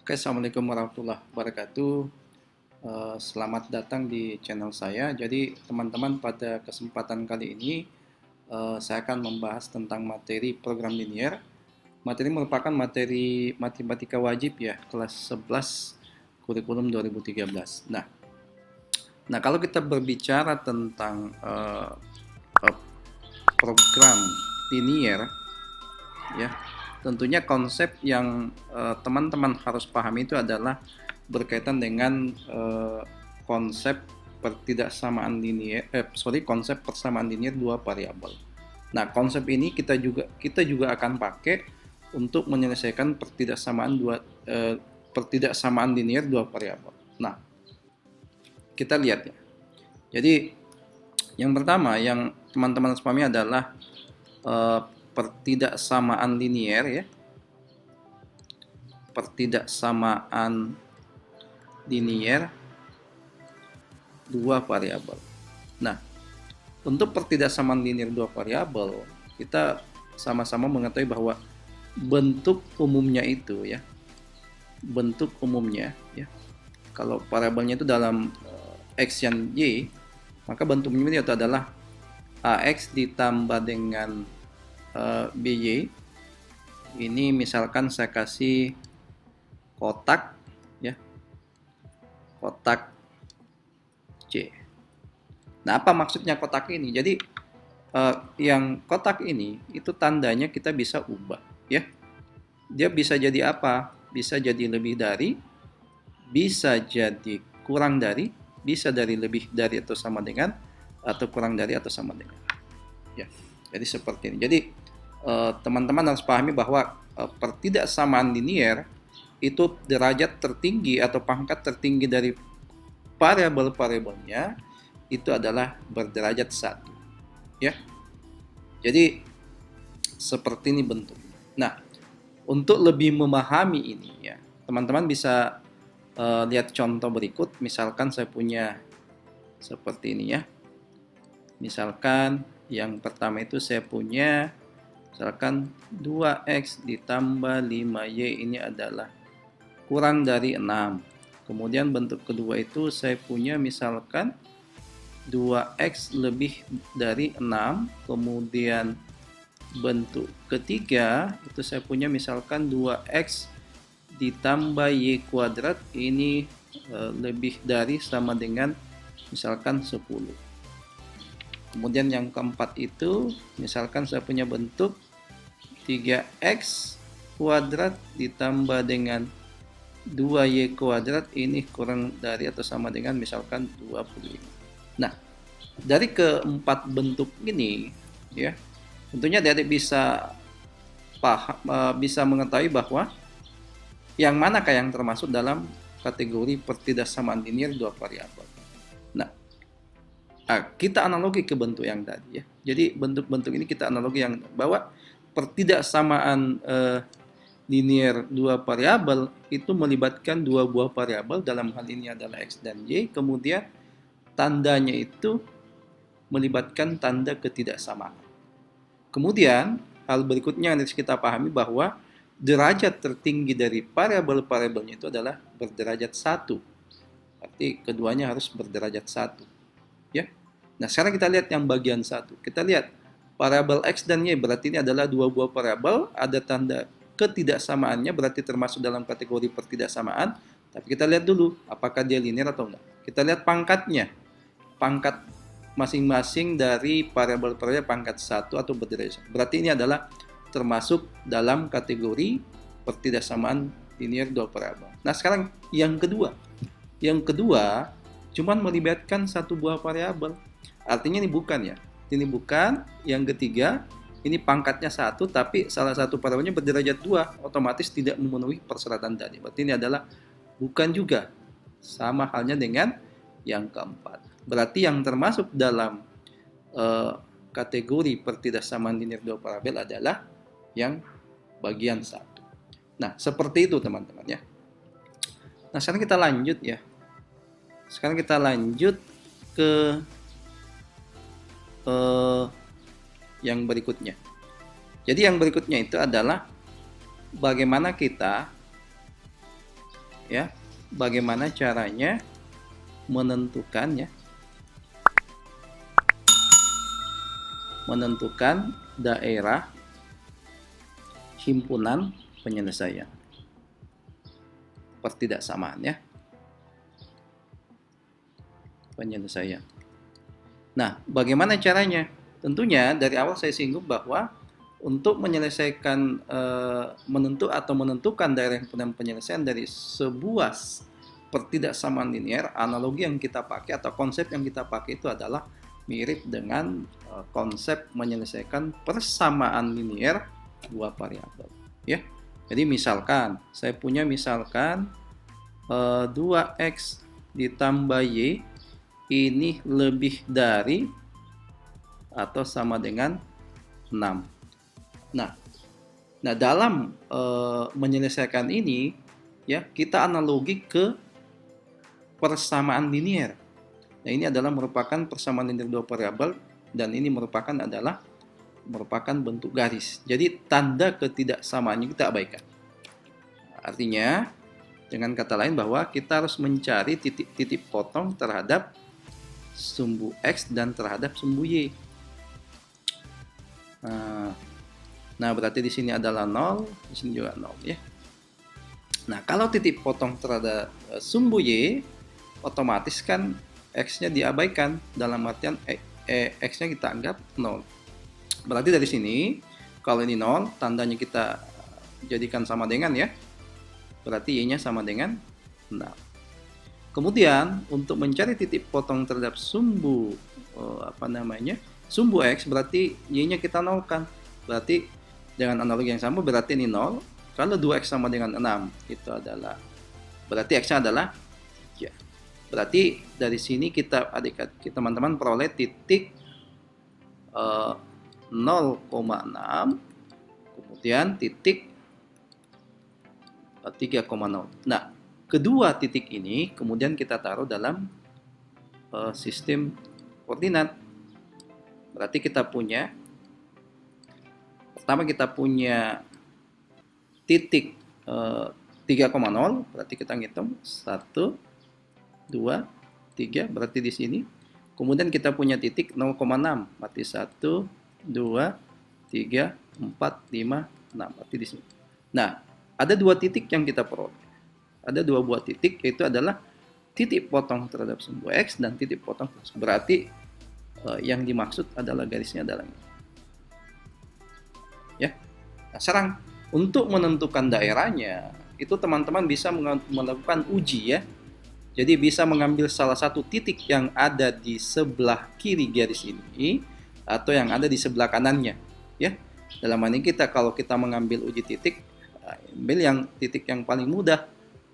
Oke, Assalamualaikum warahmatullahi wabarakatuh. Selamat datang di channel saya. Jadi, teman-teman, pada kesempatan kali ini saya akan membahas tentang materi program linier. Materi merupakan materi matematika wajib ya, kelas 11 kurikulum 2013. Nah, kalau kita berbicara tentang program linier ya, tentunya konsep yang teman-teman harus pahami itu adalah berkaitan dengan konsep konsep persamaan linier dua variabel. Nah, konsep ini kita juga akan pakai untuk menyelesaikan pertidaksamaan linier dua variabel. Nah, kita lihat ya. Jadi, yang pertama yang teman-teman harus pahami adalah pertidaksamaan linier ya. Pertidaksamaan linier dua variabel. Nah, untuk pertidaksamaan linier dua variabel, kita sama-sama mengetahui bahwa bentuk umumnya itu ya. Bentuk umumnya ya. Kalau variabelnya itu dalam X dan Y, maka bentuk umumnya itu adalah AX ditambah dengan BY. Ini misalkan saya kasih kotak ya, kotak C. Nah, apa maksudnya kotak ini? Jadi yang kotak ini itu tandanya kita bisa ubah ya. Dia bisa jadi apa? Bisa jadi lebih dari, bisa jadi kurang dari, bisa dari lebih dari atau sama dengan, atau kurang dari atau sama dengan ya. Jadi seperti ini. Jadi teman-teman harus pahami bahwa pertidaksamaan linier itu derajat tertinggi atau pangkat tertinggi dari variabel-variabelnya itu adalah berderajat 1 ya. Jadi seperti ini bentuknya. Nah, untuk lebih memahami ini ya, teman-teman bisa lihat contoh berikut. Misalkan saya punya seperti ini ya. Misalkan yang pertama itu saya punya misalkan 2x ditambah 5y ini adalah kurang dari 6. Kemudian bentuk kedua itu saya punya misalkan 2x lebih dari 6. Kemudian bentuk ketiga itu saya punya misalkan 2x ditambah y kuadrat ini lebih dari sama dengan misalkan 10. Kemudian yang keempat itu misalkan saya punya bentuk 3x kuadrat ditambah dengan 2y kuadrat ini kurang dari atau sama dengan misalkan 25. Nah, dari keempat bentuk ini ya, tentunya Adik bisa bisa mengetahui bahwa yang manakah yang termasuk dalam kategori pertidaksamaan linier dua variabel. Nah, kita analogi ke bentuk yang tadi ya. Jadi bentuk-bentuk ini kita analogi yang bahwa pertidaksamaan linier dua variabel itu melibatkan dua buah variabel, dalam hal ini adalah X dan Y, kemudian tandanya itu melibatkan tanda ketidaksamaan. Kemudian hal berikutnya yang harus kita pahami bahwa derajat tertinggi dari variabel-variabelnya itu adalah berderajat 1. Berarti keduanya harus berderajat 1 ya. Nah, sekarang kita lihat yang bagian 1. Kita lihat variabel X dan Y, berarti ini adalah dua buah variabel, ada tanda ketidaksamaannya, berarti termasuk dalam kategori pertidaksamaan. Tapi kita lihat dulu apakah dia linear atau enggak. Kita lihat pangkatnya. Pangkat masing-masing dari variabel-variabel pangkat 1 atau berderajat 1. Berarti ini adalah termasuk dalam kategori pertidaksamaan linier dua variabel. Nah, sekarang yang kedua. Yang kedua cuman melibatkan satu buah variabel. Artinya ini bukan ya. Ini bukan. Yang ketiga, ini pangkatnya 1 tapi salah satu variabelnya berderajat 2, otomatis tidak memenuhi persyaratan tadi. Berarti ini adalah bukan juga. Sama halnya dengan yang keempat. Berarti yang termasuk dalam kategori pertidaksamaan linier dua variabel adalah yang bagian 1. Nah, seperti itu teman-teman ya. Nah, sekarang kita lanjut ya. Sekarang kita lanjut ke yang berikutnya. Jadi yang berikutnya itu adalah bagaimana kita ya, bagaimana caranya menentukan daerah himpunan penyelesaian pertidaksamaan ya, penyelesaian. Nah, bagaimana caranya? Tentunya dari awal saya singgung bahwa untuk menyelesaikan menentukan daerah himpunan penyelesaian dari sebuah pertidaksamaan linear, analogi yang kita pakai atau konsep yang kita pakai itu adalah mirip dengan konsep menyelesaikan persamaan linear dua variabel ya. Jadi misalkan saya punya 2x ditambah y ini lebih dari atau sama dengan 6. Nah, dalam menyelesaikan ini ya, kita analogi ke persamaan linear. Nah, ini adalah merupakan persamaan linear dua variabel dan ini merupakan bentuk garis. Jadi tanda ketidaksamaannya kita abaikan. Artinya dengan kata lain bahwa kita harus mencari titik potong terhadap sumbu x dan terhadap sumbu y. Nah, berarti di sini adalah 0, di sini juga 0 ya. Nah, kalau titik potong terhadap sumbu y, otomatis kan x-nya diabaikan, dalam artian x-nya kita anggap 0. Berarti dari sini, kalau ini 0, tandanya kita jadikan sama dengan ya, berarti y-nya sama dengan 6. Kemudian, untuk mencari titik potong terhadap sumbu sumbu x, berarti y-nya kita nolkan. Berarti dengan analogi yang sama, berarti ini 0. Kalau 2x sama dengan 6, itu adalah, berarti x-nya adalah 3. Berarti dari sini kita teman-teman peroleh titik 0,6, kemudian titik 3,0. Nah, kedua titik ini kemudian kita taruh dalam sistem koordinat. Berarti pertama kita punya titik 3,0, berarti kita ngitung 1, 2, 3, berarti di sini. Kemudian kita punya titik 0,6, berarti 1, 2, 3, 4, 5, 6, berarti di sini. Nah, ada dua titik yang kita peroleh. Ada dua buah titik, yaitu adalah titik potong terhadap sumbu x dan titik potong. Berarti yang dimaksud adalah garisnya adalah ini. Ya. Nah, sekarang untuk menentukan daerahnya, itu teman-teman bisa melakukan uji ya. Jadi bisa mengambil salah satu titik yang ada di sebelah kiri garis ini atau yang ada di sebelah kanannya, ya. Dalam hal ini kalau kita mengambil uji titik, ambil yang titik yang paling mudah.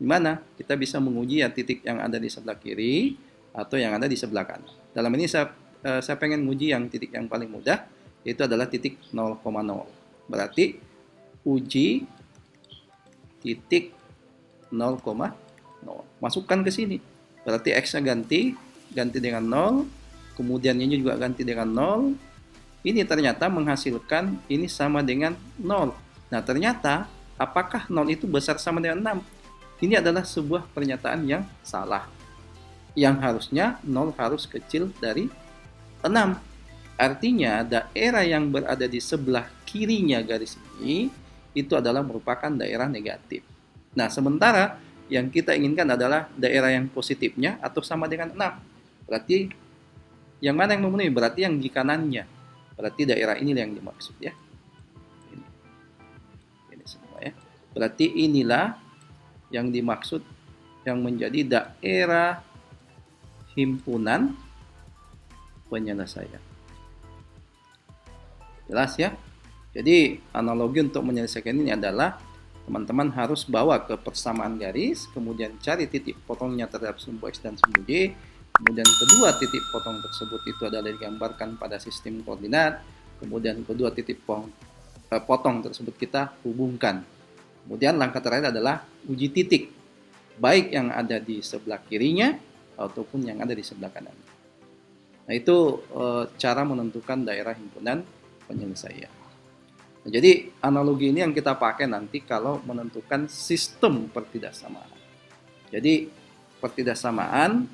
Di mana kita bisa menguji ya titik yang ada di sebelah kiri atau yang ada di sebelah kanan. Dalam ini saya pengen menguji yang titik yang paling mudah, yaitu adalah titik 0,0. Berarti uji titik 0,0. Masukkan ke sini. Berarti x-nya ganti dengan 0, kemudian ini juga ganti dengan 0. Ini ternyata menghasilkan ini sama dengan 0. Nah, ternyata apakah 0 itu besar sama dengan 6? Ini adalah sebuah pernyataan yang salah. Yang harusnya 0 harus kecil dari 6. Artinya daerah yang berada di sebelah kirinya garis ini itu adalah merupakan daerah negatif. Nah, sementara yang kita inginkan adalah daerah yang positifnya atau sama dengan 6. Berarti yang mana yang memenuhi? Berarti yang di kanannya. Berarti daerah ini yang dimaksud ya. Ini semua ya. Berarti inilah yang dimaksud yang menjadi daerah himpunan penyelesaian. Jelas ya? Jadi analogi untuk menyelesaikan ini adalah teman-teman harus bawa ke persamaan garis, kemudian cari titik potongnya terhadap sumbu x dan sumbu y, kemudian kedua titik potong tersebut itu adalah digambarkan pada sistem koordinat, kemudian kedua titik potong tersebut kita hubungkan. Kemudian langkah terakhir adalah uji titik, baik yang ada di sebelah kirinya ataupun yang ada di sebelah kanan. Nah, itu cara menentukan daerah himpunan penyelesaian. Nah, jadi analogi ini yang kita pakai nanti kalau menentukan sistem pertidaksamaan. Jadi pertidaksamaan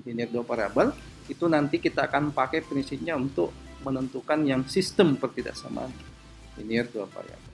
linear dua variabel itu nanti kita akan pakai prinsipnya untuk menentukan yang sistem pertidaksamaan linear dua variabel.